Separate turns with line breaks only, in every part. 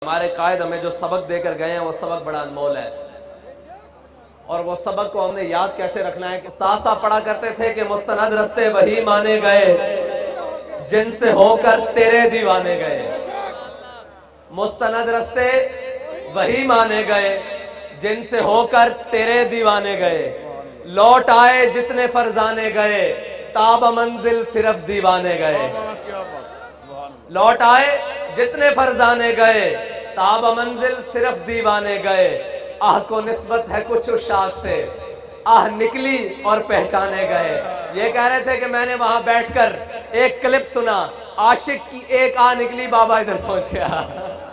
हमारे कायद हमें जो सबक देकर गए हैं वो सबक बड़ा अनमोल है, और वो सबक को हमने याद कैसे रखना है। उस्ताद साहब पढ़ा करते थे कि मुस्तनद रस्ते वही माने गए जिनसे होकर तेरे दीवाने गए। मुस्तनद रस्ते वही माने गए जिनसे होकर तेरे दीवाने गए। लौट आए जितने फरजाने गए, ताब मंजिल सिर्फ दीवाने गए। लौट आए जितने फरजाने गए, ताब मंजिल सिर्फ दीवाने गए। आह को निस्बत है कुछ उस शाख से, आह निकली और पहचाने गए। ये कह रहे थे कि मैंने वहां बैठकर एक क्लिप सुना, आशिक की एक आह निकली, बाबा इधर पहुंच गया।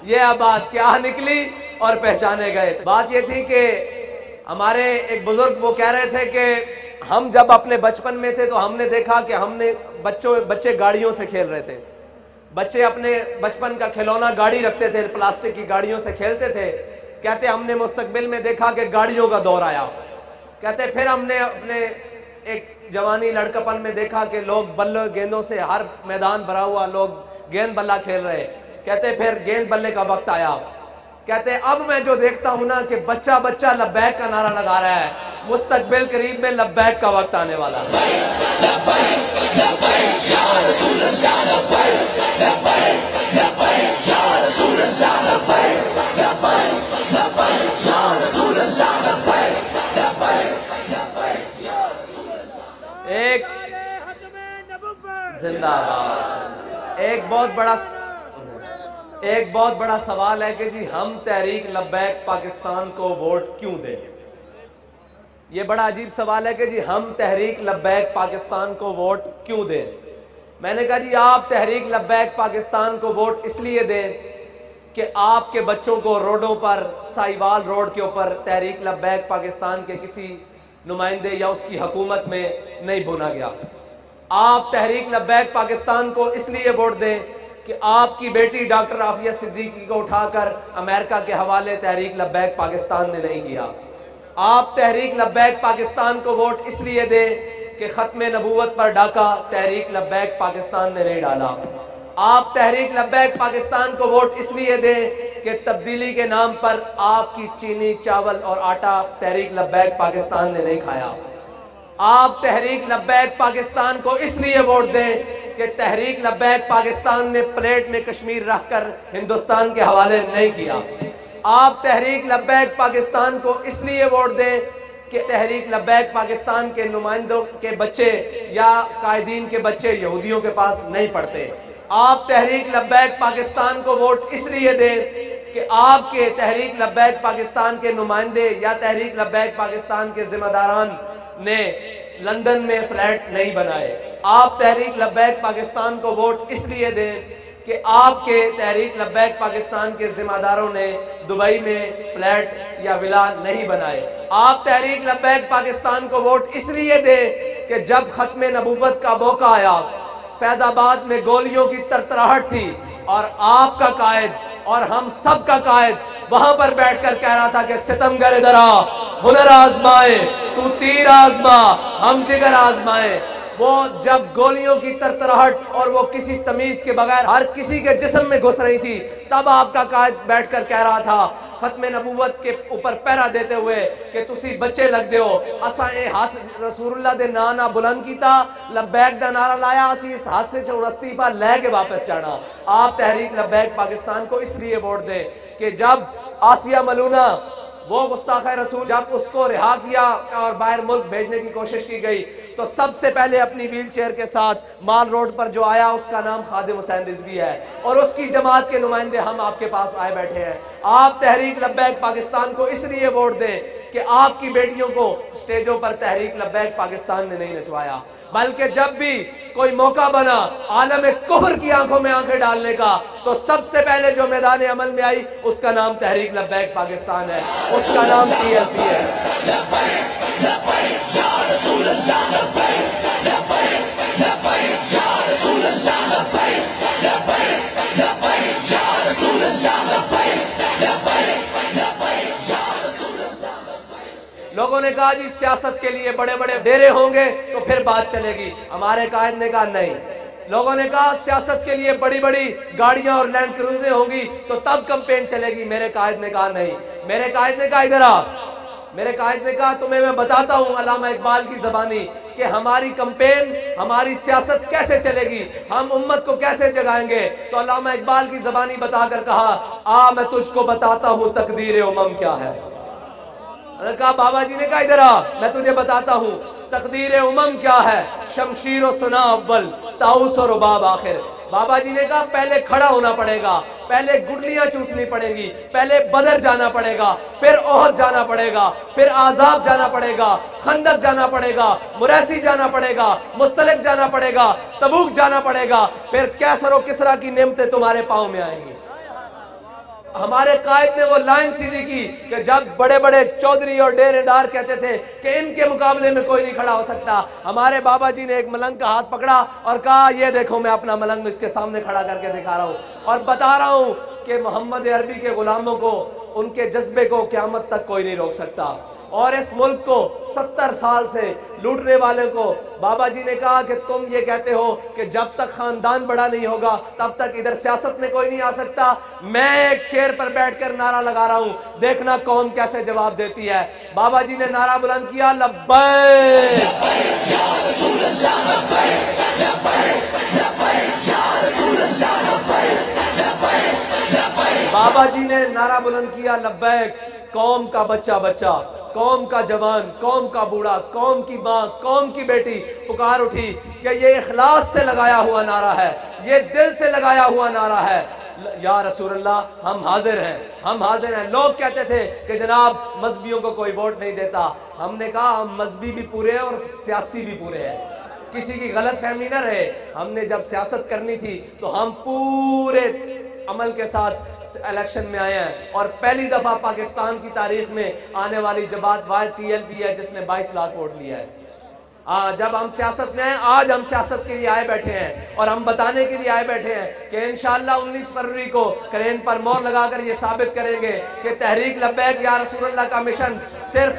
ये बात क्या, आह निकली और पहचाने गए। बात ये थी कि हमारे एक बुजुर्ग वो कह रहे थे कि हम जब अपने बचपन में थे तो हमने देखा कि हमने बच्चे गाड़ियों से खेल रहे थे। बच्चे अपने बचपन का खिलौना गाड़ी रखते थे, प्लास्टिक की गाड़ियों से खेलते थे। कहते हमने मुस्तकबिल में देखा कि गाड़ियों का दौर आया। कहते फिर हमने अपने एक जवानी लड़कपन में देखा कि लोग बल्ले गेंदों से, हर मैदान भरा हुआ, लोग गेंद बल्ला खेल रहे। कहते फिर गेंद बल्ले का वक्त आया। कहते अब मैं जो देखता हूं ना कि बच्चा बच्चा लब्बैक का नारा लगा रहा है। मुस्तकबिल करीब में लब्बैक का वक्त आने वाला है। एक जिंदाबाद। एक बहुत बड़ा सवाल है कि जी हम तहरीक लब्बैक पाकिस्तान को वोट क्यों दें। ये बड़ा अजीब सवाल है कि जी हम तहरीक लब्बैक पाकिस्तान को वोट क्यों दें। मैंने कहा जी आप तहरीक लब्बैक पाकिस्तान को वोट इसलिए दें कि आपके बच्चों को रोडों पर, साहिवाल रोड के ऊपर तहरीक लब्बैक पाकिस्तान के किसी नुमाइंदे या उसकी हुकूमत में नहीं भुना गया। आप तहरीक लब्बैक पाकिस्तान को इसलिए वोट दें कि आपकी बेटी डॉक्टर आफिया सिद्दीकी को उठाकर अमेरिका के हवाले तहरीक लब्बैक पाकिस्तान ने नहीं किया। आप तहरीक लब्बैक पाकिस्तान को वोट इसलिए दें कि खत्मे नबूवत पर डाका तहरीक लब्बैक पाकिस्तान ने नहीं डाला। आप तहरीक लब्बैक पाकिस्तान को वोट इसलिए दें कि तब्दीली के नाम पर आपकी चीनी, चावल और आटा तहरीक लब्बैक पाकिस्तान ने नहीं खाया। आप तहरीक लब्बैक पाकिस्तान को इसलिए वोट दें कि तहरीक लब्बैक पाकिस्तान ने प्लेट में कश्मीर रखकर हिंदुस्तान के हवाले नहीं किया। आप तहरीक लब्बैक पाकिस्तान को इसलिए वोट दें कि तहरीक लब्बैक पाकिस्तान के नुमाइंदों के बच्चे या कायदीन के बच्चे यहूदियों के पास नहीं पढ़ते। आप तहरीक लब्बैक पाकिस्तान को वोट इसलिए दें कि आपके तहरीक लब्बैक पाकिस्तान के नुमाइंदे या तहरीक लब्बैक पाकिस्तान के जिम्मेदारान ने लंदन में फ्लैट नहीं बनाए। आप तहरीक लब्बैक पाकिस्तान को वोट इसलिए दें कि आपके तहरीक लब्बैक पाकिस्तान के जिम्मेदारों ने दुबई में फ्लैट या विला नहीं बनाए। आप तहरीक लब्बैक पाकिस्तान को वोट इसलिए दें कि जब खत्मे नबूवत का मौका आया, फैजाबाद में गोलियों की तरतराहट थी और आपका कायद और हम सब का कायद वहां पर बैठकर कह रहा था कि सितमगर इधर आ, हुनर आजमाए, तू तीर आजमा, हम जिगर आजमाए। वो जब गोलियों की तरतराहट और वो किसी तमीज के बगैर हर किसी के जिस्म में घुस रही थी, तब आपका कायद बैठकर कह रहा था खत्मे नबूवत के ऊपर पहरा देते हुए कि तुसी बच्चे लग दो, असा ये हाथ रसूलुल्लाह दे ना बुलंद कीता, लब्बैक दा नारा लाया, असी इस हाथ से इस्तीफा लेके वापस जाना। आप तहरीक लब्बैक पाकिस्तान को इसलिए वोट दें कि जब आसिया मलूना वो गुस्ताख रसूल जब उसको रिहा किया और बाहर मुल्क भेजने की कोशिश की गई तो सबसे पहले अपनी व्हील चेयर के साथ माल रोड पर जो आया उसका नाम खादिम हुसैन रिजवी है और उसकी जमात के नुमाइंदे हम आपके पास आए बैठे हैं। आप तहरीक लब्बैक पाकिस्तान को इसलिए वोट दें कि आपकी बेटियों को स्टेजों पर तहरीक लब्बैक पाकिस्तान ने नहीं नचवाया, बल्कि जब भी कोई मौका बना आलम कुफ्र की आंखों में आंखें डालने का तो सबसे पहले जो मैदान अमल में आई उसका नाम तहरीक लब्बैक पाकिस्तान है, उसका नाम TLP है। लोगों ने कहा जी सियासत के लिए बड़े बड़े डेरे होंगे तो फिर बात चलेगी। हमारे कायद ने कहा नहीं, लोगों ने कहा सियासत के लिए बड़ी बड़ी गाड़ियां और लैंड क्रूजरें होंगी तो तब कैंपेन चलेगी। मेरे कायद ने कहा नहीं। मेरे कायद ने कहा इधर आ। मेरे कायद ने कहा तुम्हें मैं बताता हूं अल्लामा इकबाल की ज़बानी कि हमारी कैंपेन, हमारी सियासत कैसे चलेगी, हम उम्मत को कैसे जगाएंगे। तो अल्लामा इकबाल की ज़बानी बताकर कहा, आ मैं तुझको बताता हूं तकदीर उमम क्या है। कहा बाबा जी ने कहा इधर आ, मैं तुझे बताता हूं तकदीर उमम क्या है। शमशीर और सुना अव्वल, ताउस और रुबाब आखिर। बाबा जी ने कहा पहले खड़ा होना पड़ेगा, पहले गुठलियां चूसनी पड़ेंगी, पहले बदर जाना पड़ेगा, फिर ओहद जाना पड़ेगा, फिर आजाब जाना पड़ेगा, खंदक जाना पड़ेगा, मुरैसी जाना पड़ेगा, मुस्तलिक जाना पड़ेगा, तबूक जाना पड़ेगा, फिर कैसर और किसरा की नेमतें तुम्हारे पांव में आएंगी। हमारे कायद ने वो लाइन सीधी की कि जब बड़े बड़े चौधरी और डेरेदार कहते थे कि इनके मुकाबले में कोई नहीं खड़ा हो सकता, हमारे बाबा जी ने एक मलंग का हाथ पकड़ा और कहा ये देखो मैं अपना मलंग इसके सामने खड़ा करके दिखा रहा हूं और बता रहा हूं कि मोहम्मद अरबी के गुलामों को, उनके जज्बे को क़यामत तक कोई नहीं रोक सकता। और इस मुल्क को 70 साल से लूटने वाले को बाबा जी ने कहा कि तुम ये कहते हो कि जब तक खानदान बड़ा नहीं होगा तब तक इधर सियासत में कोई नहीं आ सकता। मैं एक चेयर पर बैठकर नारा लगा रहा हूं, देखना कौन कैसे जवाब देती है। बाबा जी ने नारा बुलंद किया, लब्बैक लब्बैक या रसूल अल्लाह, लब्बैक लब्बैक लब्बैक या रसूल अल्लाह, लब्बैक लब्बैक लब्बैक। बाबा जी ने नारा बुलंद किया, लब्बैक। कौम का बच्चा बच्चा, कौम का जवान, कौम का बूढ़ा, कौम की माँ, कौम की बेटी पुकार उठी कि ये इखलास से लगाया हुआ नारा है, ये दिल से लगाया हुआ नारा है, या रसूलल्लाह हम हाजिर हैं, हम हाजिर हैं। लोग कहते थे कि जनाब मजहबियों को कोई वोट नहीं देता। हमने कहा हम मजहबी भी पूरे हैं और सियासी भी पूरे हैं, किसी की गलत फहमी ना रहे। हमने जब सियासत करनी थी तो हम पूरे अमल के साथ इलेक्शन में आए हैं और पहली दफा पाकिस्तान की तारीख में आने वाली जमात वाहिद TLP है जिसने 22 लाख वोट लिया है। जब हम सियासत में आए, आज हम सियासत के लिए आए बैठे हैं और हम बताने के लिए आए बैठे हैं कि इंशाअल्लाह 19 फरवरी को क्रेन पर मोहर लगाकर ये साबित करेंगे कि तहरीक लब्बैक या रसूलुल्लाह का मिशन सिर्फ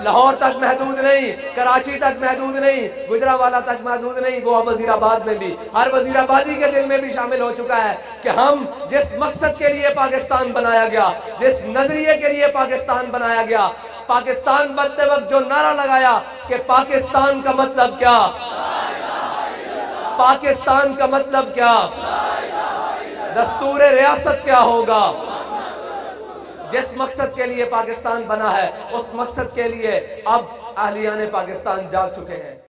लाहौर तक महदूद नहीं, कराची तक महदूद नहीं, गुजरावाला तक महदूद नहीं, वो वजीराबाद में भी, हर वजीराबादी के दिल में भी शामिल हो चुका है कि हम जिस मकसद के लिए पाकिस्तान बनाया गया, जिस नजरिए के लिए पाकिस्तान बनाया गया, पाकिस्तान बनते वक्त जो नारा लगाया कि पाकिस्तान का मतलब क्या, पाकिस्तान का मतलब क्या, दस्तूर रियासत क्या होगा, जिस मकसद के लिए पाकिस्तान बना है उस मकसद के लिए अब अहलियाने पाकिस्तान जाग चुके हैं।